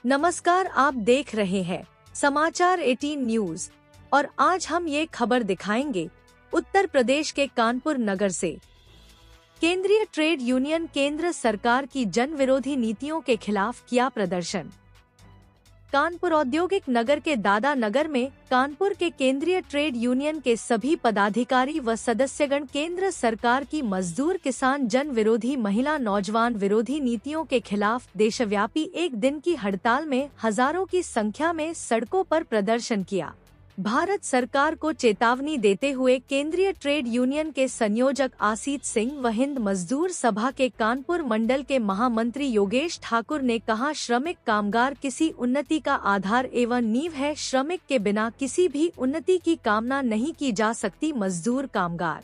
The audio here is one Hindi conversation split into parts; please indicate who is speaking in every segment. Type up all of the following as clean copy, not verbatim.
Speaker 1: नमस्कार, आप देख रहे हैं समाचार 18 न्यूज और आज हम ये खबर दिखाएंगे उत्तर प्रदेश के कानपुर नगर से। केंद्रीय ट्रेड यूनियन केंद्र सरकार की जन विरोधी नीतियों के खिलाफ किया प्रदर्शन। कानपुर औद्योगिक नगर के दादा नगर में कानपुर के केंद्रीय ट्रेड यूनियन के सभी पदाधिकारी व सदस्यगण केंद्र सरकार की मजदूर किसान जन विरोधी महिला नौजवान विरोधी नीतियों के खिलाफ देशव्यापी एक दिन की हड़ताल में हजारों की संख्या में सड़कों पर प्रदर्शन किया। भारत सरकार को चेतावनी देते हुए केंद्रीय ट्रेड यूनियन के संयोजक आसीत सिंह व हिंद मजदूर सभा के कानपुर मंडल के महामंत्री योगेश ठाकुर ने कहा, श्रमिक कामगार किसी उन्नति का आधार एवं नींव है। श्रमिक के बिना किसी भी उन्नति की कामना नहीं की जा सकती। मजदूर कामगार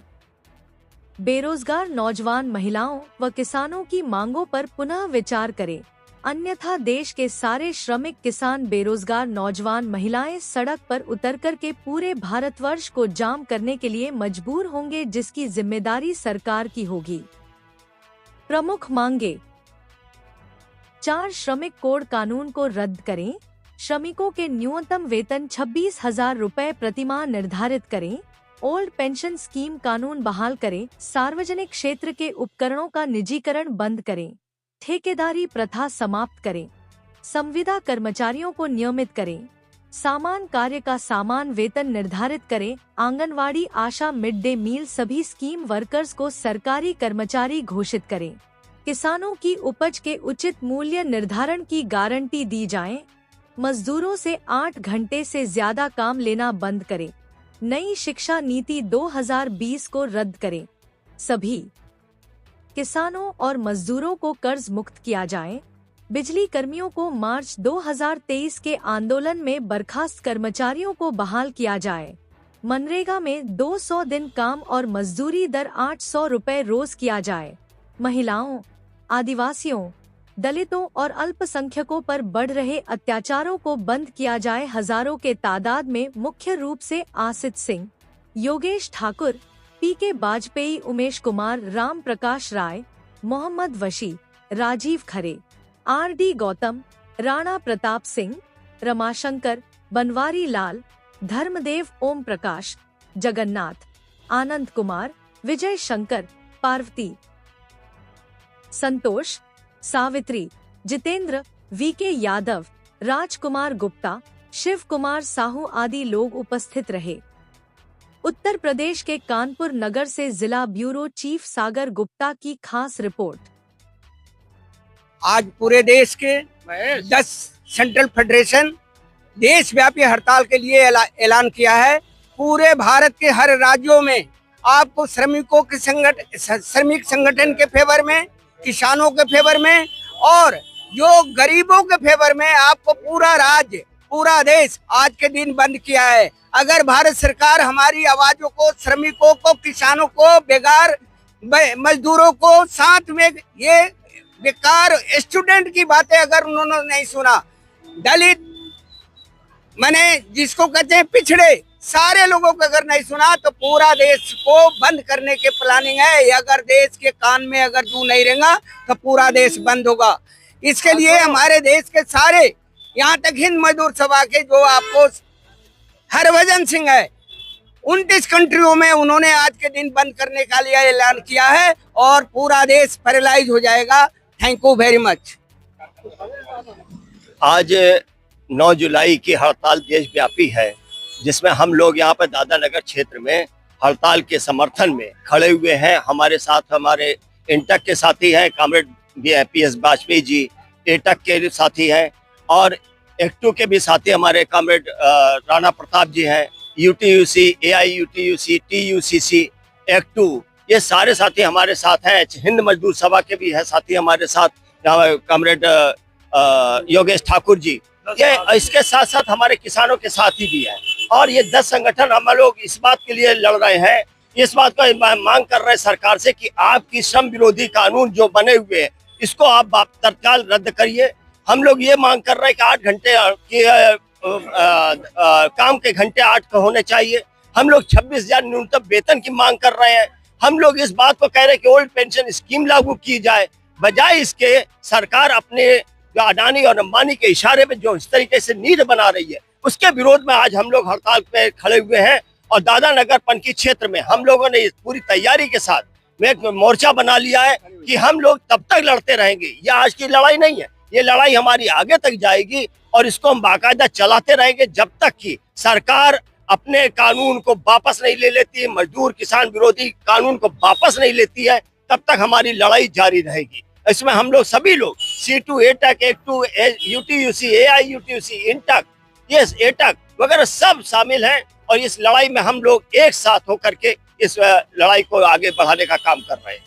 Speaker 1: बेरोजगार नौजवान महिलाओं व किसानों की मांगों पर पुनः विचार करें, अन्यथा देश के सारे श्रमिक किसान बेरोजगार नौजवान महिलाएं सड़क पर उतरकर के पूरे भारतवर्ष को जाम करने के लिए मजबूर होंगे, जिसकी जिम्मेदारी सरकार की होगी। प्रमुख मांगे: 4 श्रमिक कोड कानून को रद्द करें, श्रमिकों के न्यूनतम वेतन 26,000 रुपए प्रतिमाह निर्धारित करें, ओल्ड पेंशन स्कीम कानून बहाल करें, सार्वजनिक क्षेत्र के उपकरणों का निजीकरण बंद करें, ठेकेदारी प्रथा समाप्त करें, संविदा कर्मचारियों को नियमित करें, सामान कार्य का सामान वेतन निर्धारित करें, आंगनवाड़ी आशा मिड डे मील सभी स्कीम वर्कर्स को सरकारी कर्मचारी घोषित करें, किसानों की उपज के उचित मूल्य निर्धारण की गारंटी दी जाए, मजदूरों से 8 घंटे से ज्यादा काम लेना बंद करें, नई शिक्षा नीति 2020 को रद्द करें, सभी किसानों और मजदूरों को कर्ज मुक्त किया जाए, बिजली कर्मियों को मार्च 2023 के आंदोलन में बर्खास्त कर्मचारियों को बहाल किया जाए, मनरेगा में 200 दिन काम और मजदूरी दर 800 रुपए रोज किया जाए, महिलाओं, आदिवासियों, दलितों और अल्पसंख्यकों पर बढ़ रहे अत्याचारों को बंद किया जाए। हजारों के तादाद में मुख्य रूप से आसित सिंह, योगेश ठाकुर, पीके वाजपेयी, उमेश कुमार, राम प्रकाश राय, मोहम्मद वशी, राजीव खरे, आरडी गौतम, राणा प्रताप सिंह, रमाशंकर, बनवारी लाल, धर्मदेव, ओम प्रकाश, जगन्नाथ, आनंद कुमार, विजय शंकर, पार्वती, संतोष, सावित्री, जितेंद्र, वीके यादव, राजकुमार गुप्ता, शिव कुमार साहू आदि लोग उपस्थित रहे। उत्तर प्रदेश के कानपुर नगर से जिला ब्यूरो चीफ सागर गुप्ता की खास रिपोर्ट।
Speaker 2: आज पूरे देश के 10 सेंट्रल फेडरेशन देशव्यापी हड़ताल के लिए ऐलान किया है। पूरे भारत के हर राज्यों में आपको श्रमिकों के श्रमिक संगठन के फेवर में, किसानों के फेवर में और जो गरीबों के फेवर में आपको पूरा राज्य, पूरा देश आज के दिन बंद किया है। अगर भारत सरकार हमारी आवाजों को, श्रमिकों को, किसानों को, बेकार मजदूरों को, साथ में ये बेकार स्टूडेंट की बातें अगर उन्होंने नहीं सुना, दलित माने जिसको कहते हैं पिछड़े, सारे लोगों को अगर नहीं सुना तो पूरा देश को बंद करने के प्लानिंग है। अगर देश के कान में अगर जू नहीं रहेगा तो पूरा देश बंद होगा। इसके लिए हमारे देश के सारे, यहाँ तक हिंद मजदूर सभा के जो आपको हरभजन सिंह है, 29 कंट्रियों में उन्होंने आज के दिन बंद करने का लिए ऐलान किया है और पूरा देश पैरालाइज हो जाएगा। Thank you very much.
Speaker 3: आज 9 जुलाई की हड़ताल देशव्यापी है, जिसमें हम लोग यहाँ पर दादा नगर क्षेत्र में हड़ताल के समर्थन में खड़े हुए हैं। हमारे साथ हमारे इंटक के साथी हैं, कॉमरेड PS वाजपेयी जी, एटक के साथी हैं और एक्टू के भी साथी हमारे कॉमरेड राणा प्रताप जी हैं, UTUC, AIUTUC, TUCC, एक्टू, ये सारे साथी हमारे साथ हैं। हिंद मजदूर सभा के भी है साथी हमारे साथ, कॉमरेड योगेश ठाकुर जी। ये इसके साथ साथ हमारे किसानों के साथी भी हैं और ये 10 संगठन हम लोग इस बात के लिए लड़ रहे हैं, इस बात को मांग कर रहे हैं सरकार से कि आपकी श्रम विरोधी कानून जो बने हुए हैं इसको आप तत्काल रद्द करिए। हम लोग ये मांग कर रहे हैं कि 8 घंटे काम के घंटे 8 होने चाहिए। हम लोग 26,000 न्यूनतम वेतन की मांग कर रहे हैं। हम लोग इस बात को कह रहे हैं कि ओल्ड पेंशन स्कीम लागू की जाए, बजाय इसके सरकार अपने जो अडानी और अंबानी के इशारे पे जो इस तरीके से नींव बना रही है, उसके विरोध में आज हम लोग हड़ताल पे खड़े हुए हैं। और दादा नगर पंकी क्षेत्र में हम लोगों ने पूरी तैयारी के साथ में एक मोर्चा बना लिया है कि हम लोग तब तक लड़ते रहेंगे। ये आज की लड़ाई नहीं है, ये लड़ाई हमारी आगे तक जाएगी और इसको हम बाकायदा चलाते रहेंगे जब तक कि सरकार अपने कानून को वापस नहीं ले लेती है, मजदूर किसान विरोधी कानून को वापस नहीं लेती है, तब तक हमारी लड़ाई जारी रहेगी। इसमें हम लोग सभी लोग C2 AITUC, A2 UTUC, AIUTUC, INTUC, yes AITUC वगैरह सब शामिल हैं और इस लड़ाई में हम लोग एक साथ होकर के इस लड़ाई को आगे बढ़ाने का काम कर रहे हैं।